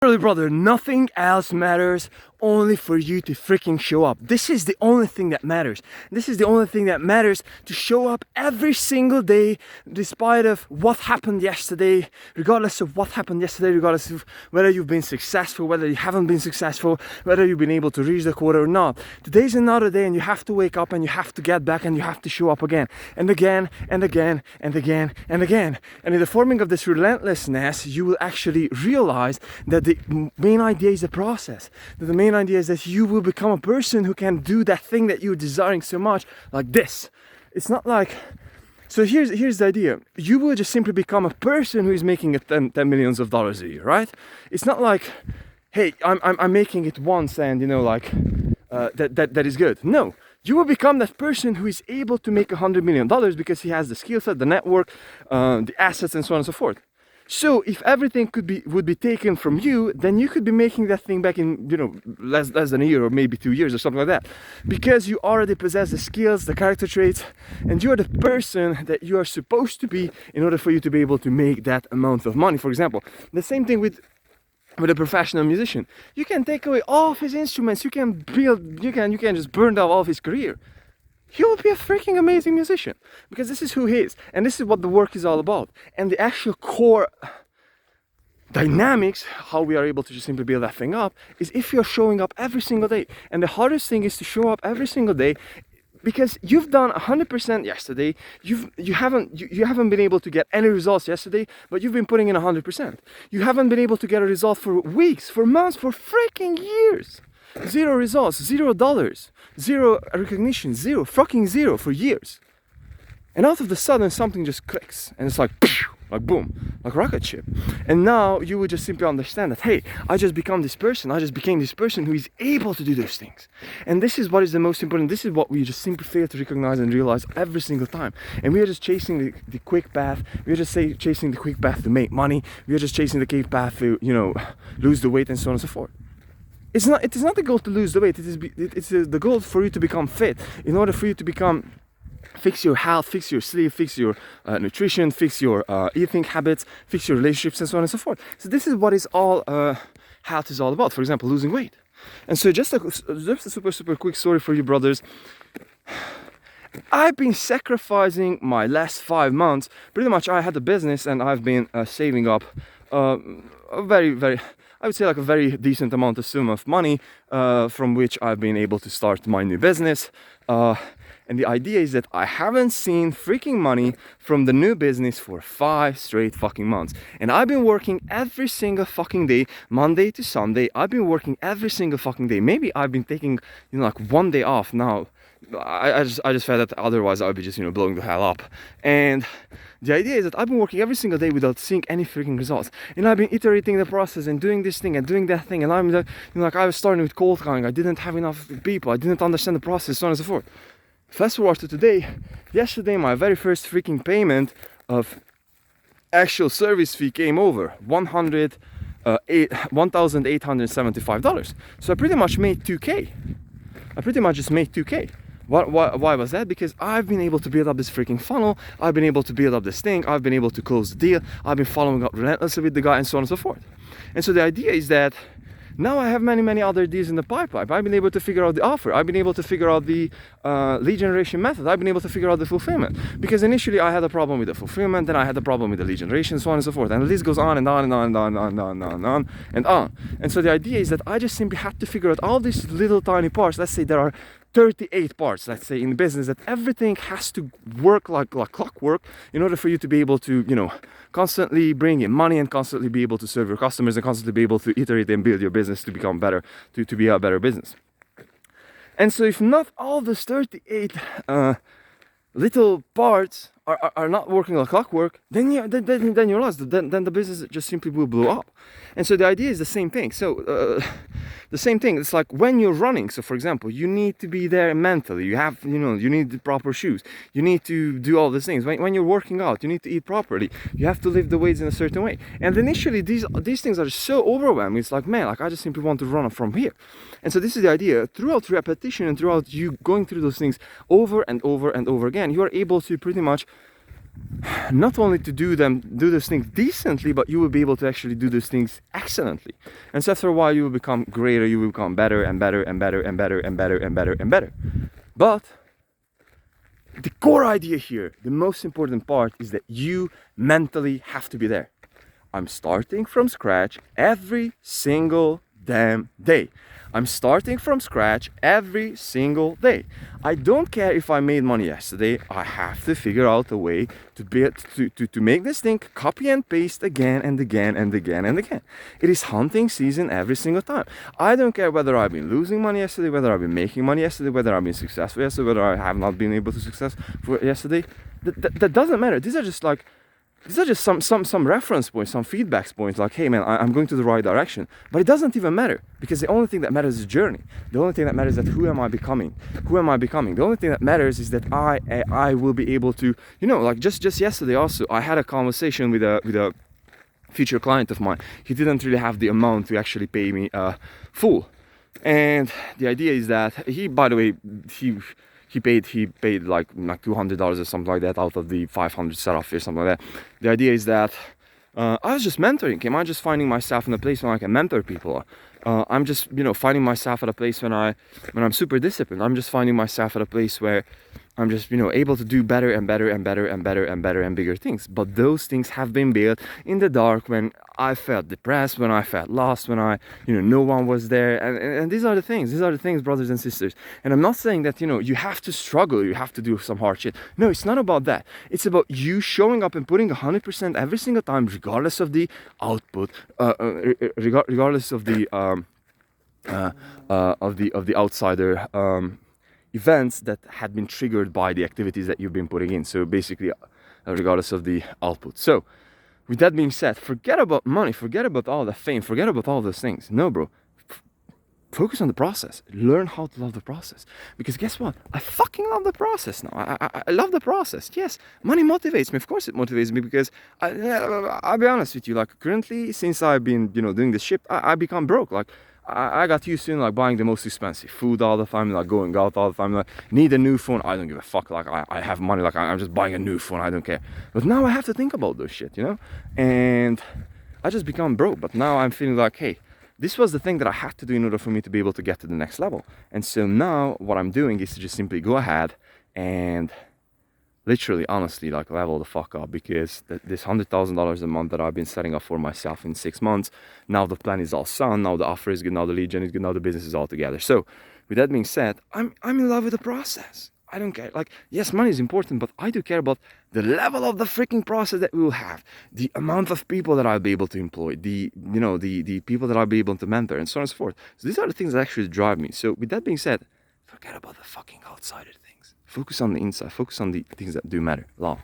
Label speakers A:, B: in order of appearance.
A: Really, brother, nothing else matters only for you to freaking show up. This is the only thing that matters. This is the only thing that matters, to show up every single day, despite of what happened yesterday, regardless of what happened yesterday, regardless of whether you've been successful, whether you haven't been successful, whether you've been able to reach the quota or not. Today's another day and you have to wake up and you have to get back and you have to show up again and again and again and again and again. And in the forming of this relentlessness, you will actually realize that the main idea is the process. That the main idea is that you will become a person who can do that thing that you're desiring so much, like this. It's not like, so here's the idea. You will just simply become a person who is making $10 million a year, right? It's not like, hey, I'm making it once and that is good. No, you will become that person who is able to make $100 million because he has the skill set, the network, the assets, and so on and so forth. So if everything would be taken from you, then you could be making that thing back in less than a year or maybe 2 years or something like that, because you already possess the skills, the character traits, and you are the person that you are supposed to be in order for you to be able to make that amount of money. For example, the same thing with a professional musician. You can take away all of his instruments, you can just burn down all of his career. He will be a freaking amazing musician because this is who he is and this is what the work is all about. And the actual core dynamics, how we are able to just simply build that thing up, is if you're showing up every single day. And the hardest thing is to show up every single day, because you've done 100% yesterday. You haven't been able to get any results yesterday, but you've been putting in 100%. You haven't been able to get a result for weeks, for months, for freaking years. Zero results, $0, zero recognition, zero for years. And out of the sudden something just clicks and it's like boom, like rocket ship. And now you would just simply understand that, hey, I just became this person who is able to do those things. And this is what is the most important. This is what we just simply fail to recognize and realize every single time. And we are just chasing the quick path. We are just chasing the quick path to make money. We are just chasing the quick path to lose the weight and so on and so forth. It is not the goal to lose the weight. It's the goal for you to become fit. In order for you to fix your health, fix your sleep, fix your nutrition, fix your eating habits, fix your relationships, and so on and so forth. So this is what is all health is all about. For example, losing weight. And so just a super quick story for you, brothers. I've been sacrificing my last 5 months. Pretty much, I had a business and I've been saving up a very I would say like a very decent amount of sum of money from which I've been able to start my new business. And the idea is that I haven't seen freaking money from the new business for 5 straight fucking months. And I've been working every single fucking day, Monday to Sunday. I've been working every single fucking day. Maybe I've been taking, like 1 day off now. I just felt that otherwise I would be just, blowing the hell up. And the idea is that I've been working every single day without seeing any freaking results. And I've been iterating the process and doing this thing and doing that thing. And I'm like, I was starting with cold calling. I didn't have enough people. I didn't understand the process, so on and so forth. Fast forward to today. Yesterday, my very first freaking payment of actual service fee came over $1,875. So I pretty much made 2K. I pretty much just made 2K. Why was that? Because I've been able to build up this freaking funnel. I've been able to build up this thing. I've been able to close the deal. I've been following up relentlessly with the guy and so on and so forth. And so the idea is that now I have many other deals in the pipeline. I've been able to figure out the offer. I've been able to figure out the lead generation method. I've been able to figure out the fulfillment. Because initially I had a problem with the fulfillment, then I had a problem with the lead generation, so on and so forth. And the list goes on and on and on and on and on and on and on and on. And so the idea is that I just simply had to figure out all these little tiny parts. Let's say there are 38 parts, let's say, in business, that everything has to work like clockwork in order for you to be able to, constantly bring in money and constantly be able to serve your customers and constantly be able to iterate and build your business to become better, to be a better business. And so if not all those 38 little parts are not working like clockwork, then you're lost. Then the business just simply will blow up. And so the idea is the same thing. So the same thing. It's like when you're running. So for example, you need to be there mentally. You have, you need the proper shoes. You need to do all these things. When you're working out, you need to eat properly. You have to lift the weights in a certain way. And initially, these things are so overwhelming. It's like, man, I just simply want to run from here. And so this is the idea. Throughout repetition and throughout you going through those things over and over and over again, you are able to pretty much not only to do those things decently, but you will be able to actually do those things excellently. And so after a while, you will become greater, you will become better and better and better and better and better and better and better. But the core idea here, the most important part, is that you mentally have to be there. I'm starting from scratch every single damn day. I'm starting from scratch every single day. I don't care if I made money yesterday. I have to figure out a way to make this thing copy and paste again and again and again and again. It is hunting season every single time. I don't care whether I've been losing money yesterday, whether I've been making money yesterday, whether I've been successful yesterday, whether I have not been able to success for yesterday. That doesn't matter. These are just some reference points, some feedback points, like, hey man, I'm going to the right direction. But it doesn't even matter, because the only thing that matters is the journey. The only thing that matters is that who am I becoming? Who am I becoming? The only thing that matters is that I will be able to, like just yesterday also, I had a conversation with a future client of mine. He didn't really have the amount to actually pay me full. And the idea is that he, by the way, he paid like $200 or something like that out of the 500 setup or something like that. The idea is that I was just mentoring him. I'm just finding myself in a place where I can mentor people. I'm just finding myself at a place when I'm super disciplined. I'm just finding myself at a place where I'm just able to do better and better and better and better and better and bigger things. But those things have been built in the dark, when I felt depressed, when I felt lost, when no one was there. And these are the things, brothers and sisters. And I'm not saying that you have to struggle, you have to do some hard shit. No, it's not about that. It's about you showing up and putting 100% every single time, regardless of the output, regardless of the outsider events that had been triggered by the activities that you've been putting in. So basically, regardless of the output. So with that being said, forget about money, forget about all the fame, forget about all those things. No, bro. Focus on the process. Learn how to love the process. Because guess what? I fucking love the process now. I love the process. Yes, money motivates me. Of course it motivates me, because I'll be honest with you. Like currently, since I've been doing this shit, I become broke. Like I got used to like buying the most expensive food all the time, like going out all the time. Like need a new phone, I don't give a fuck. Like I have money, like I'm just buying a new phone, I don't care. But now I have to think about those shit, and I just become broke. But now I'm feeling like, hey, this was the thing that I had to do in order for me to be able to get to the next level. And so now what I'm doing is to just simply go ahead and literally, honestly, like level the fuck up, because this $100,000 a month that I've been setting up for myself in 6 months, now the plan is all sound, now the offer is good, now the lead gen is good, now the business is all together. So with that being said, I'm in love with the process. I don't care. Like, yes, money is important, but I do care about the level of the freaking process that we will have, the amount of people that I'll be able to employ, the people that I'll be able to mentor, and so on and so forth. So these are the things that actually drive me. So with that being said, forget about the fucking outsider things. Focus on the inside. Focus on the things that do matter. Love.